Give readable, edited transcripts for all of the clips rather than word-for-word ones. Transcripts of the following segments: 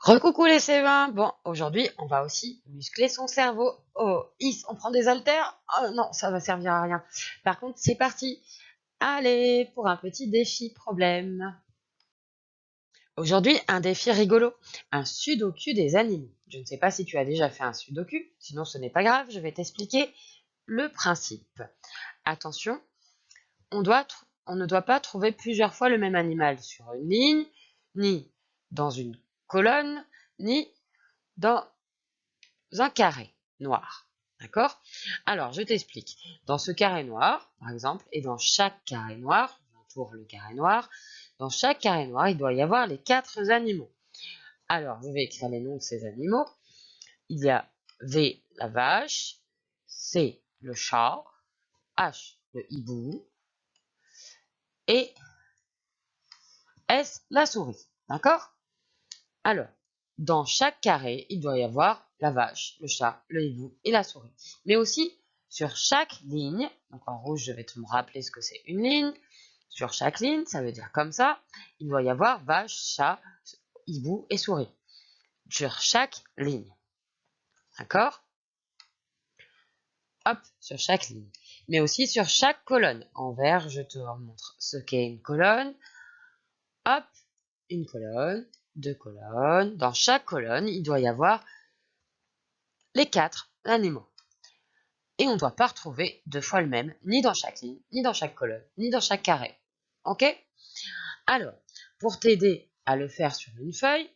Recoucou les C20. Bon, aujourd'hui, on va aussi muscler son cerveau. Oh, Is, on prend des haltères? Oh non, ça va servir à rien. Par contre, c'est parti. Allez, pour un petit défi problème. Aujourd'hui, un défi rigolo. Un sudoku des animaux. Je ne sais pas si tu as déjà fait un sudoku. Sinon, ce n'est pas grave, je vais t'expliquer le principe. Attention, on ne doit pas trouver plusieurs fois le même animal sur une ligne, ni dans une colonne, ni dans un carré noir. D'accord? Alors, je t'explique. Dans ce carré noir, par exemple, et dans chaque carré noir, j'entoure le carré noir, dans chaque carré noir, il doit y avoir les 4 animaux. Alors, je vais écrire les noms de ces animaux. Il y a V, la vache, C, le chat, H, le hibou, et S, la souris. D'accord? Alors, dans chaque carré, il doit y avoir la vache, le chat, le hibou et la souris. Mais aussi, sur chaque ligne, donc en rouge, je vais te me rappeler ce que c'est une ligne. Sur chaque ligne, ça veut dire comme ça, il doit y avoir vache, chat, hibou et souris. Sur chaque ligne. D'accord? Hop, sur chaque ligne. Mais aussi sur chaque colonne. En vert, je te montre ce qu'est une colonne. Hop, une colonne, 2 colonnes. Dans chaque colonne, il doit y avoir les 4 animaux. Et on ne doit pas retrouver 2 fois le même, ni dans chaque ligne, ni dans chaque colonne, ni dans chaque carré. Ok? Alors, pour t'aider à le faire sur une feuille,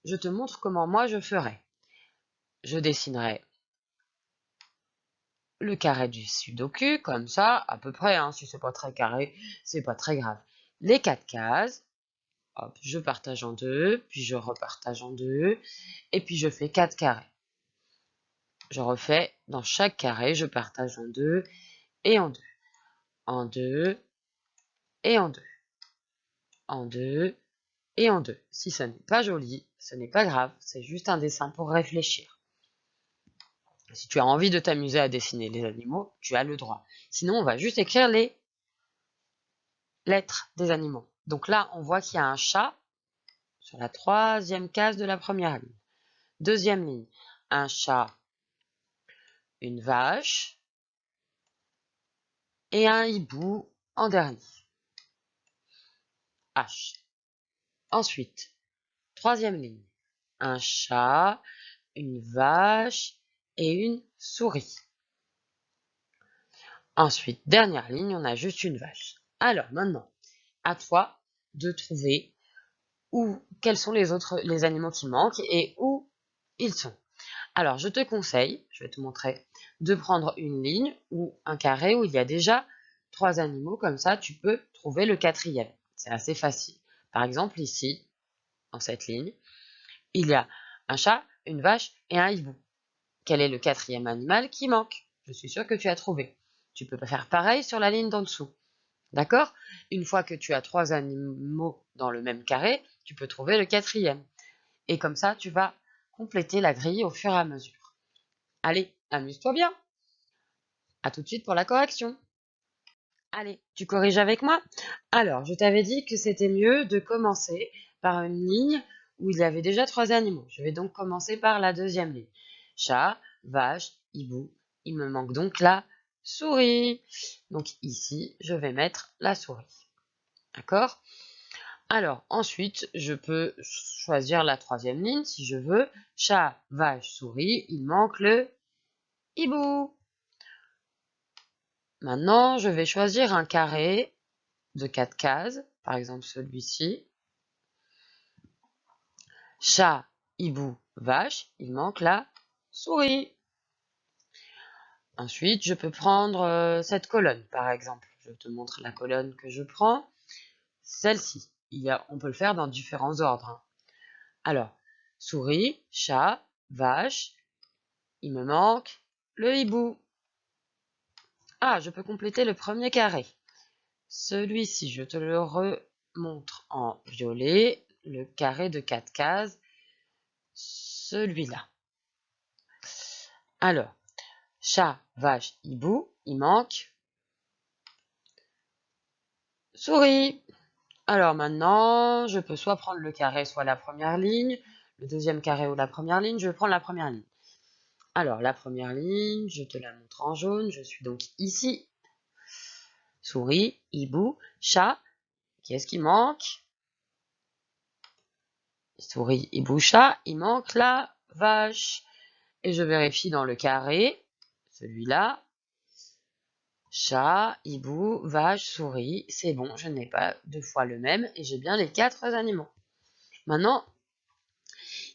je te montre comment moi je ferai. Je dessinerai le carré du sudoku, comme ça, à peu près, hein, si c'est pas très carré, c'est pas très grave. Les 4 cases, hop, je partage en 2, puis je repartage en 2, et puis je fais 4 carrés. Je refais dans chaque carré, je partage en 2 et en 2. En 2 et en 2. En 2 et en 2. Si ce n'est pas joli, ce n'est pas grave, c'est juste un dessin pour réfléchir. Si tu as envie de t'amuser à dessiner les animaux, tu as le droit. Sinon, on va juste écrire les lettres des animaux. Donc là, on voit qu'il y a un chat sur la 3e case de la première ligne. 2e ligne, un chat, une vache et un hibou en dernier. H. Ensuite, 3e ligne, un chat, une vache et une souris. Ensuite, dernière ligne, on a juste une vache. Alors maintenant, à toi de trouver quels sont les animaux qui manquent et où ils sont. Alors, je te conseille, je vais te montrer, de prendre une ligne ou un carré où il y a déjà 3 animaux, comme ça tu peux trouver le 4e. C'est assez facile. Par exemple, ici, dans cette ligne, il y a un chat, une vache et un hibou. Quel est le 4e animal qui manque? Je suis sûre que tu as trouvé. Tu peux faire pareil sur la ligne d'en dessous. D'accord? Une fois que tu as 3 animaux dans le même carré, tu peux trouver le 4e. Et comme ça, tu vas compléter la grille au fur et à mesure. Allez, amuse-toi bien. À tout de suite pour la correction. Allez, tu corriges avec moi? Alors, je t'avais dit que c'était mieux de commencer par une ligne où il y avait déjà 3 animaux. Je vais donc commencer par la 2e ligne. Chat, vache, hibou. Il me manque donc la souris. Donc ici, je vais mettre la souris. D'accord? Alors, ensuite, je peux choisir la 3e ligne si je veux. Chat, vache, souris, il manque le hibou. Maintenant, je vais choisir un carré de 4 cases, par exemple celui-ci. Chat, hibou, vache, il manque la souris. Ensuite, je peux prendre cette colonne, par exemple. Je te montre la colonne que je prends. Celle-ci. On peut le faire dans différents ordres. Alors, souris, chat, vache, il me manque le hibou. Ah, je peux compléter le premier carré. Celui-ci, je te le remontre en violet, le carré de 4 cases, celui-là. Alors, chat, vache, hibou, il manque souris. Alors maintenant, je peux soit prendre le carré, soit la première ligne. le deuxième carré ou la première ligne, je vais prendre la première ligne. Alors, la première ligne, je te la montre en jaune. Je suis donc ici. Souris, hibou, chat. Qu'est-ce qui manque? Souris, hibou, chat. Il manque la vache. Et je vérifie dans le carré. Celui-là. Chat, hibou, vache, souris. C'est bon, je n'ai pas deux fois le même. Et j'ai bien les 4 animaux. Maintenant,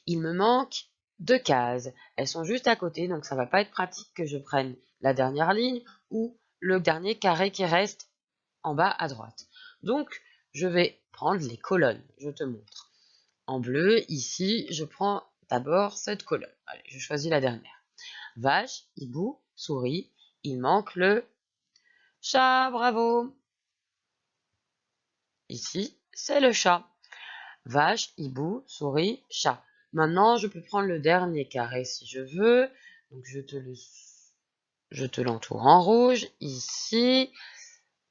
il me manque 2 cases. Elles sont juste à côté, donc ça va pas être pratique que je prenne la dernière ligne ou le dernier carré qui reste en bas à droite. Donc, je vais prendre les colonnes. Je te montre. En bleu, ici, je prends d'abord cette colonne. Allez, je choisis la dernière. Vache, hibou, souris. Il manque le chat, bravo. Ici, c'est le chat. Vache, hibou, souris, chat. Maintenant, je peux prendre le dernier carré si je veux. Donc, je te l'entoure en rouge. Ici,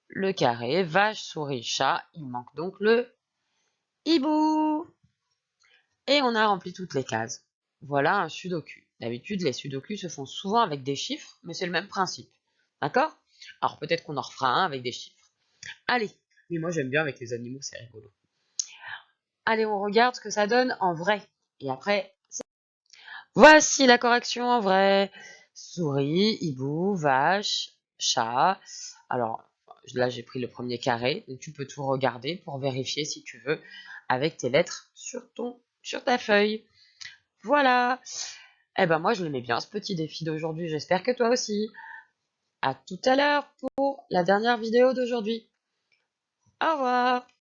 le carré, vache, souris, chat. Il manque donc le hibou. Et on a rempli toutes les cases. Voilà un sudoku. D'habitude, les sudoku se font souvent avec des chiffres, mais c'est le même principe. D'accord? Alors, peut-être qu'on en refera un avec des chiffres. Allez. Mais moi, j'aime bien avec les animaux, c'est rigolo. Allez, on regarde ce que ça donne en vrai. Et après, voici la correction en vrai. Souris, hibou, vache, chat. Alors, là, j'ai pris le premier carré. Donc, tu peux tout regarder pour vérifier si tu veux avec tes lettres sur ta feuille. Voilà. Eh ben, moi, je l'aimais bien, ce petit défi d'aujourd'hui. J'espère que toi aussi. À tout à l'heure pour la dernière vidéo d'aujourd'hui. Au revoir.